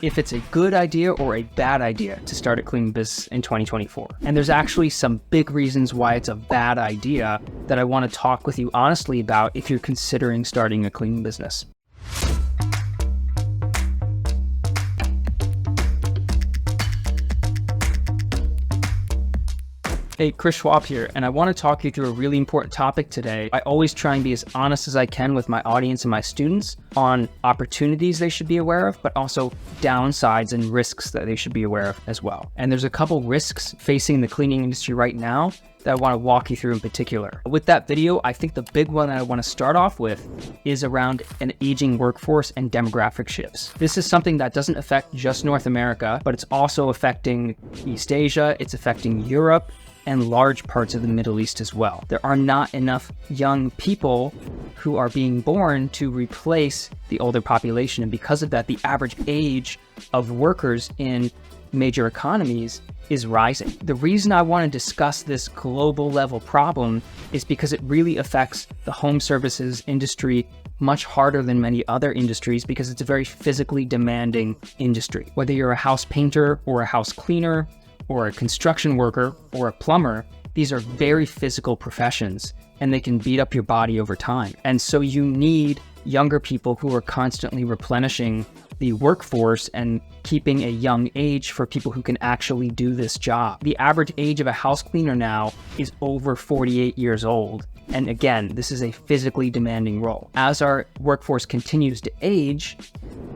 if it's a good idea or a bad idea to start a cleaning business in 2024. And there's actually some big reasons why it's a bad idea that I want to talk with you honestly about if you're considering starting a cleaning business. Hey, Chris Schwab here, and I want to talk you through a really important topic today. I always try and be as honest as I can with my audience and my students on opportunities they should be aware of, but also downsides and risks that they should be aware of as well. And there's a couple risks facing the cleaning industry right now that I want to walk you through in particular. With that video, I think the big one that I want to start off with is around an aging workforce and demographic shifts. This is something that doesn't affect just North America, but it's also affecting East Asia, it's affecting Europe, and large parts of the Middle East as well. There are not enough young people who are being born to replace the older population. And because of that, the average age of workers in major economies is rising. The reason I want to discuss this global level problem is because it really affects the home services industry much harder than many other industries because it's a very physically demanding industry. Whether you're a house painter or a house cleaner, or a construction worker, or a plumber, these are very physical professions and they can beat up your body over time. And so you need younger people who are constantly replenishing the workforce and keeping a young age for people who can actually do this job. The average age of a house cleaner now is over 48 years old. And again, this is a physically demanding role. As our workforce continues to age,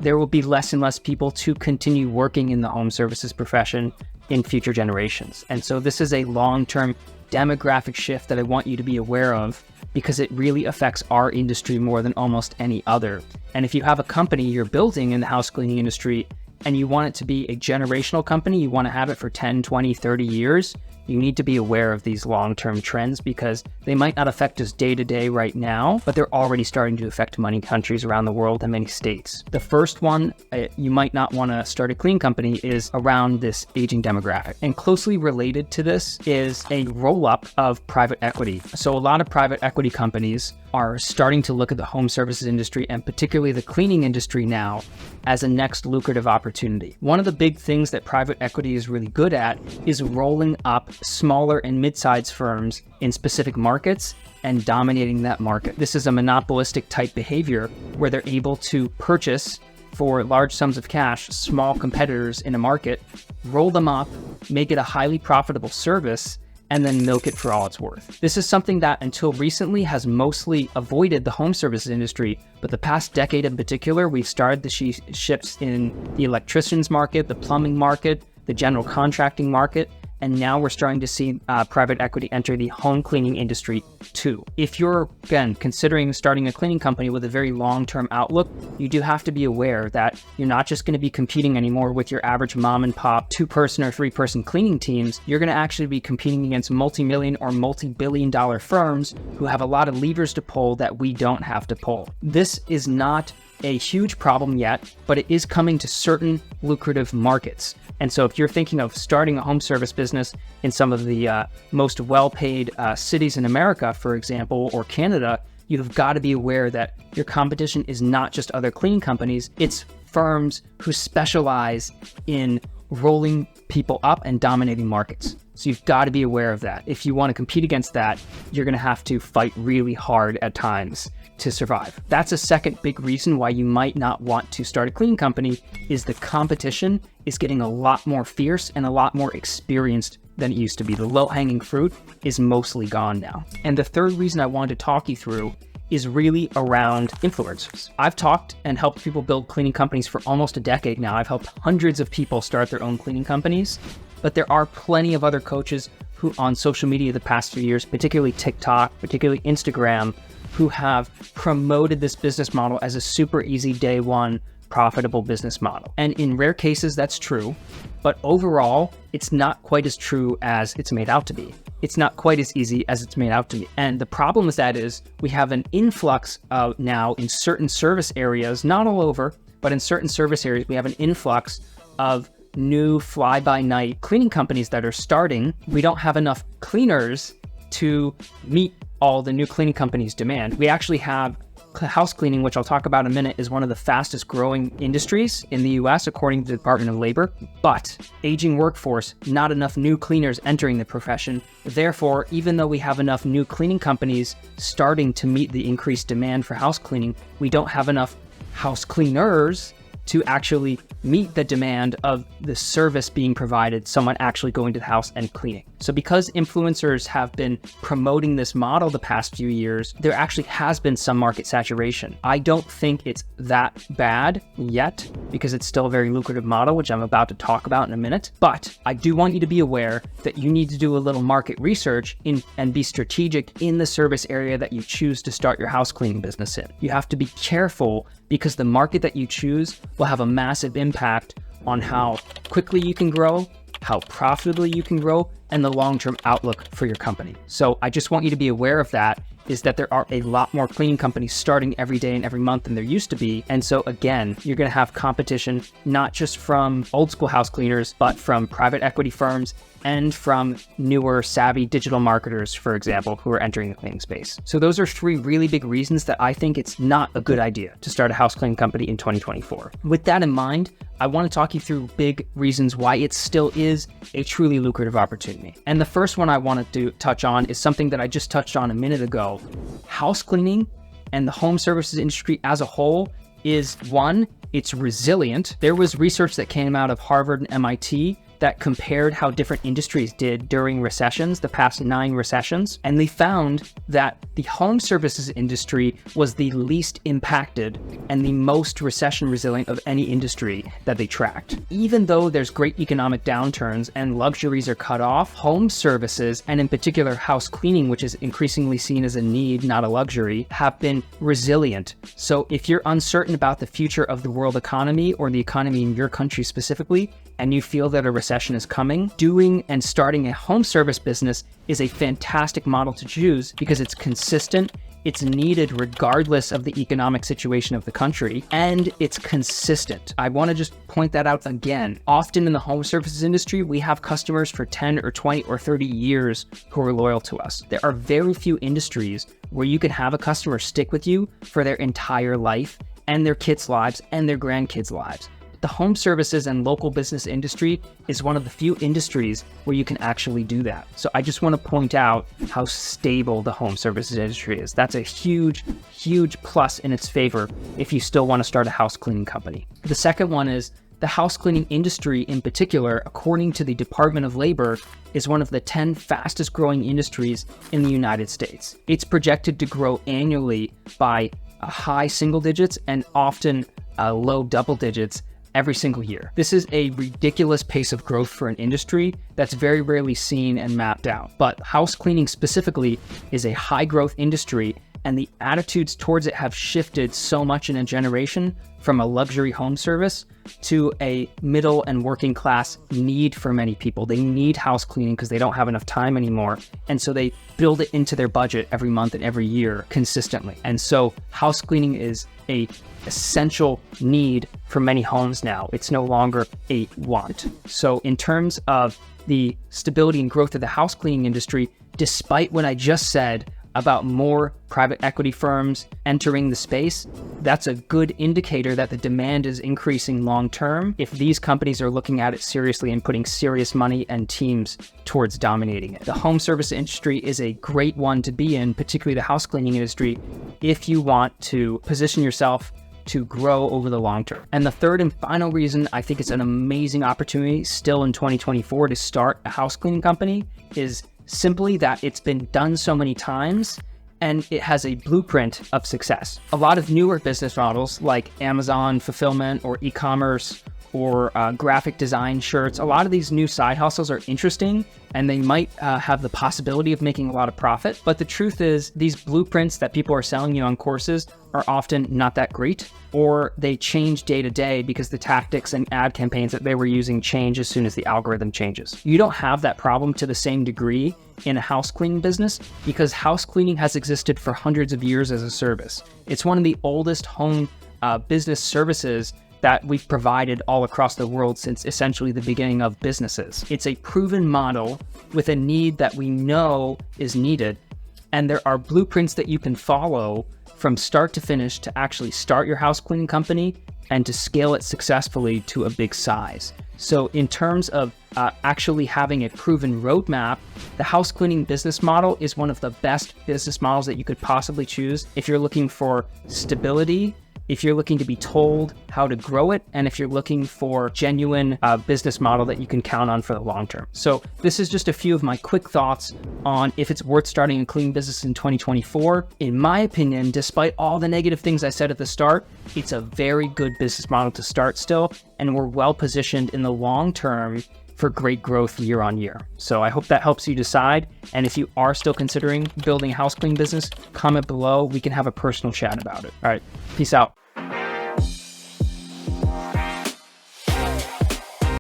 there will be less and less people to continue working in the home services profession in future generations. And so this is a long-term demographic shift that I want you to be aware of because it really affects our industry more than almost any other. And if you have a company you're building in the house cleaning industry and you want it to be a generational company, you want to have it for 10, 20, 30 years, you need to be aware of these long-term trends because they might not affect us day to day right now, but they're already starting to affect many countries around the world and many states. The first one you might not want to start a cleaning company is around this aging demographic. And closely related to this is a roll-up of private equity. So a lot of private equity companies are starting to look at the home services industry and particularly the cleaning industry now as a next lucrative opportunity. One of the big things that private equity is really good at is rolling up smaller and mid-sized firms in specific markets and dominating that market. This is a monopolistic type behavior where they're able to purchase for large sums of cash small competitors in a market, roll them up, make it a highly profitable service, and then milk it for all it's worth. This is something that until recently has mostly avoided the home services industry, but the past decade in particular, we've started to see shifts in the electricians market, the plumbing market, the general contracting market, and now we're starting to see private equity enter the home cleaning industry too. If you're, again, considering starting a cleaning company with a very long-term outlook, you do have to be aware that you're not just going to be competing anymore with your average mom and pop 2-person or 3-person cleaning teams. You're going to actually be competing against multi-million or multi-billion dollar firms who have a lot of levers to pull that we don't have to pull. This is not a huge problem yet, but it is coming to certain lucrative markets. And so if you're thinking of starting a home service business in some of the most well-paid cities in America, for example, or Canada, you've got to be aware that your competition is not just other cleaning companies, it's firms who specialize in rolling people up and dominating markets. So you've got to be aware of that. If you want to compete against that, you're going to have to fight really hard at times to survive. That's a second big reason why you might not want to start a cleaning company is the competition is getting a lot more fierce and a lot more experienced than it used to be. The low-hanging fruit is mostly gone now. And the third reason I wanted to talk you through is really around influencers. I've talked and helped people build cleaning companies for almost a decade now. I've helped hundreds of people start their own cleaning companies, but there are plenty of other coaches who on social media the past few years, particularly TikTok, particularly Instagram, who have promoted this business model as a super easy day one profitable business model. And in rare cases, that's true, but overall, it's not quite as true as it's made out to be. It's not quite as easy as it's made out to be. And the problem with that is we have an influx of now in certain service areas, not all over, but in certain service areas, we have an influx of new fly-by-night cleaning companies that are starting. We don't have enough cleaners to meet all the new cleaning companies' demand. We actually have house cleaning, which I'll talk about in a minute, is one of the fastest growing industries in the US, according to the Department of Labor. But aging workforce, not enough new cleaners entering the profession. Therefore, even though we have enough new cleaning companies starting to meet the increased demand for house cleaning, we don't have enough house cleaners to actually meet the demand of the service being provided, someone actually going to the house and cleaning. So because influencers have been promoting this model the past few years, there actually has been some market saturation. I don't think it's that bad yet because it's still a very lucrative model, which I'm about to talk about in a minute. But I do want you to be aware that you need to do a little market research and be strategic in the service area that you choose to start your house cleaning business in. You have to be careful because the market that you choose will have a massive impact on how quickly you can grow, how profitably you can grow, and the long-term outlook for your company. So I just want you to be aware of that, is that there are a lot more cleaning companies starting every day and every month than there used to be. And so again, you're gonna have competition, not just from old school house cleaners, but from private equity firms and from newer savvy digital marketers, for example, who are entering the cleaning space. So those are 3 really big reasons that I think it's not a good idea to start a house cleaning company in 2024. With that in mind, I want to talk you through big reasons why it still is a truly lucrative opportunity. And the first one I want to touch on is something that I just touched on a minute ago. House cleaning and the home services industry as a whole is, one, it's resilient. There was research that came out of Harvard and MIT that compared how different industries did during recessions, the past 9 recessions, and they found that the home services industry was the least impacted and the most recession resilient of any industry that they tracked. Even though there's great economic downturns and luxuries are cut off, home services, and in particular house cleaning, which is increasingly seen as a need, not a luxury, have been resilient. So if you're uncertain about the future of the world economy or the economy in your country specifically, and you feel that a recession is coming, doing and starting a home service business is a fantastic model to choose because it's consistent, it's needed regardless of the economic situation of the country, and it's consistent. I want to just point that out again. Often in the home services industry, we have customers for 10 or 20 or 30 years who are loyal to us. There are very few industries where you can have a customer stick with you for their entire life and their kids' lives and their grandkids' lives. The home services and local business industry is one of the few industries where you can actually do that. So I just want to point out how stable the home services industry is. That's a huge, huge plus in its favor if you still want to start a house cleaning company. The second one is the house cleaning industry in particular, according to the Department of Labor, is one of the 10 fastest growing industries in the United States. It's projected to grow annually by high single digits and often low double digits every single year. This is a ridiculous pace of growth for an industry that's very rarely seen and mapped out. But house cleaning specifically is a high growth industry, and the attitudes towards it have shifted so much in a generation from a luxury home service to a middle and working class need for many people. They need house cleaning because they don't have enough time anymore. And so they build it into their budget every month and every year consistently. And so house cleaning is a essential need for many homes now. It's no longer a want. So in terms of the stability and growth of the house cleaning industry, despite what I just said about more private equity firms entering the space, that's a good indicator that the demand is increasing long term if these companies are looking at it seriously and putting serious money and teams towards dominating it. The home service industry is a great one to be in, particularly the house cleaning industry, if you want to position yourself to grow over the long term. And the third and final reason I think it's an amazing opportunity still in 2024 to start a house cleaning company is simply that it's been done so many times and it has a blueprint of success. A lot of newer business models like Amazon fulfillment or e-commerce or graphic design shirts, a lot of these new side hustles are interesting and they might have the possibility of making a lot of profit. But the truth is these blueprints that people are selling you on courses are often not that great, or they change day to day because the tactics and ad campaigns that they were using change as soon as the algorithm changes. You don't have that problem to the same degree in a house cleaning business because house cleaning has existed for hundreds of years as a service. It's one of the oldest home business services that we've provided all across the world since essentially the beginning of businesses. It's a proven model with a need that we know is needed. And there are blueprints that you can follow from start to finish to actually start your house cleaning company and to scale it successfully to a big size. So in terms of actually having a proven roadmap, the house cleaning business model is one of the best business models that you could possibly choose if you're looking for stability, if you're looking to be told how to grow it, and if you're looking for genuine business model that you can count on for the long term. So this is just a few of my quick thoughts on if it's worth starting a cleaning business in 2024. In my opinion, despite all the negative things I said at the start, it's a very good business model to start still, and we're well positioned in the long term for great growth year on year. So I hope that helps you decide. And if you are still considering building a house cleaning business, comment below. We can have a personal chat about it. All right, peace out.